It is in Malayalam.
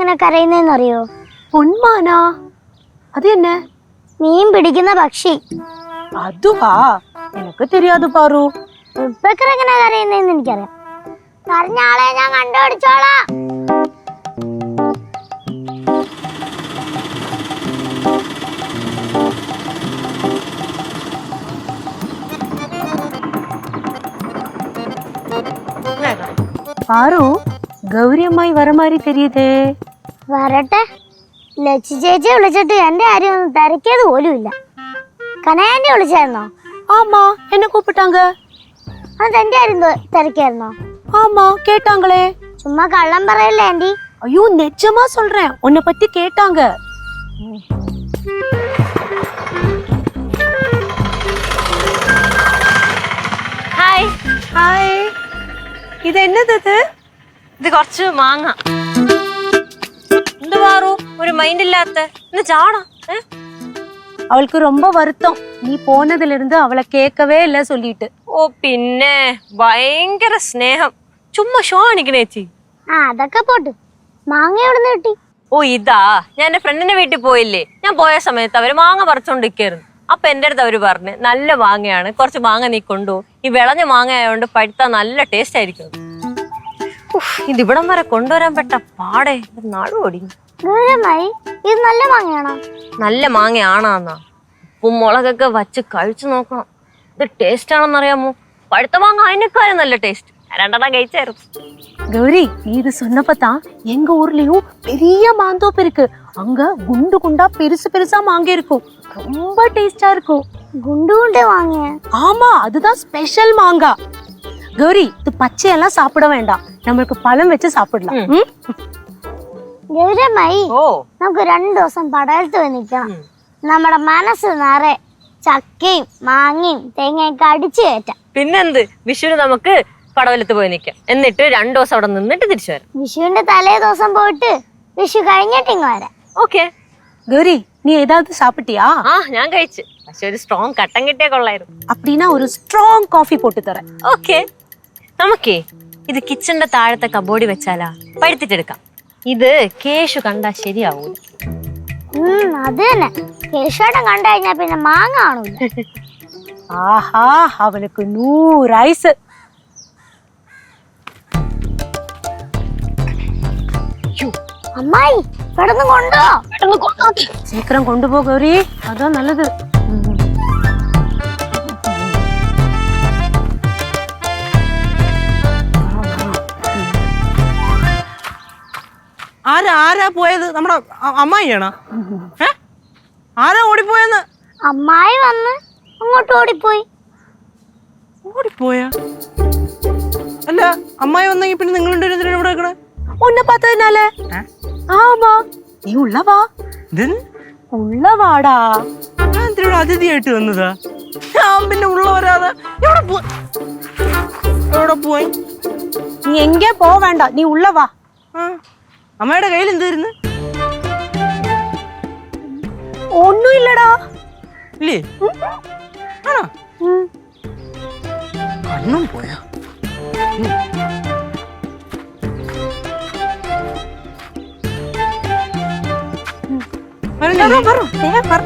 എങ്ങനെ കരയുന്നറിയോ? പൊന്മാനാ? അത് തന്നെ മീൻ പിടിക്കുന്ന പക്ഷി. അതുവാ? എനിക്ക് தெரியாது പാറു. ഉൾപ്പക്കർ എങ്ങനെ കരയുന്നതെന്ന് എനിക്കറിയാം. പറഞ്ഞ ആളെ ഞാൻ കണ്ടുപിടിച്ചോളാം. പാറു, ഗൗരി അമ്മായി വരമാരി തെരിയതേ. വരട്ടെ. ലച്ചു ചേച്ചി വിളിച്ചിട്ട് എന്റെ കാര്യം ഒന്നും തിരക്കിയത് പോലും ഇല്ല. കനയാന്റെ വിളിച്ചായിരുന്നോ? ஆமா, என்ன கூப்பிட்டாங்க? അത് എന്റെ കാര്യം തിരക്കായിരുന്നോ? ஆமா, கேட்டாங்களே. ചുമ്മാ കള്ളം പറയല്ലേ ആന്റി. ஐயோ, நிஜமா சொல்றேன், உன்னை பத்தி கேட்டாங்க. ഹായ്. ഹായ്. ഇത് എന്നത്? ഇത് കുറച്ച് മാങ്ങ. എന്ത് പാറു ഒരു മൈൻഡ് ഇല്ലാത്ത ചാടാ? അവൾക്ക് ரொம்ப வருத்தம், നീ പോന്നതിൽ ഇരുന്ന് അവളെ കേക്കവേ ഇല്ല சொல்லிட்டு. ഓ പിന്നെ ഭയങ്കര സ്നേഹം. ചുമ്മാ ഷോ കാണിക്കണേ ചേച്ചി. അതൊക്കെ പോട്ട്. മാങ്ങ എവിടുന്ന് കിട്ടി? ഓ ഇതാ, ഞാൻ എന്റെ ഫ്രണ്ടിന്റെ വീട്ടിൽ പോയില്ലേ, ഞാൻ പോയ സമയത്ത് അവര് മാങ്ങ പറിച്ചോണ്ടിരിക്കായിരുന്നു. അപ്പൊ എന്റെ അടുത്ത് അവര് പറഞ്ഞു നല്ല മാങ്ങയാണ്, കുറച്ച് മാങ്ങ നീ കൊണ്ടുപോകും, ഈ വിളഞ്ഞ മാങ്ങ ആയതുകൊണ്ട് പഴുത്താ നല്ല ടേസ്റ്റ് ആയിരിക്കും. ഇതിവിടം വരെ കൊണ്ടുവരാൻ പെട്ട പാടെ നാടുപൊടി. ഇത് നല്ല മാങ്ങയാണോ? നല്ല മാങ്ങയാണാന്നാ? ഉപ്പും മുളകൊക്കെ വച്ച് കഴിച്ചു നോക്കണം, ഇത് ടേസ്റ്റ് ആണെന്നറിയാമോ. പഴുത്ത മാങ്ങ അതിനേക്കാളും നല്ല ടേസ്റ്റ്. രണ്ടെണ്ണം കഴിച്ചായിരുന്നു. கௌரி, நீ இது சொன்னப்பதான் எங்க ஊர்லயும் பெரிய மாந்தோப்பு இருக்கு. அங்க குண்டு குண்டா பெருசு பெருசா மாங்க இருக்கும், ரொம்ப டேஸ்டா இருக்கும். குண்டு குண்டு மாங்க? ஆமா, அதுதான் ஸ்பெஷல் மாங்கா. கௌரி, இது பச்சையெல்லாம் சாப்பிட வேண்டாம், நம்மளுக்கு பழம் வச்சு சாப்பிடலாம். ഗൗരമായി, നമുക്ക് 2 ദിവസം പടയലത്ത് പോയി നിൽക്കണം. നമ്മുടെ മനസ്സ് നിറയെ ചക്കയും മാങ്ങയും തേങ്ങയൊക്കെ അടിച്ചു കയറ്റാം. പിന്നെന്ത്, വിഷുവിന് നമുക്ക് പടവലത്ത് പോയി നിൽക്കാം, എന്നിട്ട് 2 ദിവസം അവിടെ നിന്നിട്ട് തിരിച്ചു വരാം. വിഷുവിന്റെ തലേ ദിവസം പോയിട്ട് വിഷു കഴിഞ്ഞിട്ട് ഇങ്ങ് വരാം. ഓക്കെ. கௌரி, நீ ஏதாவது சாப்பிட்டியா? ഞാൻ കഴിച്ചു, പക്ഷെ ഒരു സ്ട്രോങ് കട്ടൻ കിട്ടിയ കൊള്ളായിരുന്നു. அப்படின்னா ஒரு ஸ்ட்ராங் காஃபி போட்டு தரேன். ഓക്കെ. നമുക്കേ ഇത് കിച്ചന്റെ താഴത്തെ കബോർഡിൽ വെച്ചാലാ, പഴുത്തിട്ടെടുക്കാം. ഇത് കേശു കണ്ടാ ശരിയാവൂല. അത് തന്നെ, കേശുവേട്ടൻ കണ്ടു കഴിഞ്ഞാ പിന്നെ മാങ്ങ കാണൂല. ആഹാ, അവനക്ക് 100 ആയുസ്. അമ്മായി, പെട്ടെന്ന് കൊണ്ടോ. சீக்கிரம் கொண்டு போ கௌரி, அதான் நல்லது. ആരാ പോയത്? നമ്മുടെ അമ്മായിയാണോ? ആരാ ഓടിപ്പോയെന്ന്? അമ്മായി വന്ന് അങ്ങോട്ട് ഓടിപ്പോയി. ഓടിപ്പോയാ? അല്ല, അമ്മായി വന്നെങ്കിൽ പിന്നെ നിങ്ങളുടെ ഇവിടെ വെക്കണേ? உன்னை பார்த்ததுனால. ஆமா, நீ உள்ள வா. ഉള്ള വാടാ. ഞാൻ എന്തിനാ അതിഥിയായിട്ട് വന്നതാ? ഞാൻ പിന്നെ ഉള്ള വരാതെ എവിടെ പോയി? നീ എങ്കേ പോ വേണ്ട, നീ ഉള്ള വാ. അമ്മയുടെ കയ്യിൽ എന്തായിരുന്നു? ഒന്നും ഇല്ലടാ. ഇല്ലേ? ആണോ? കണ്ണും പോയാ? പറ.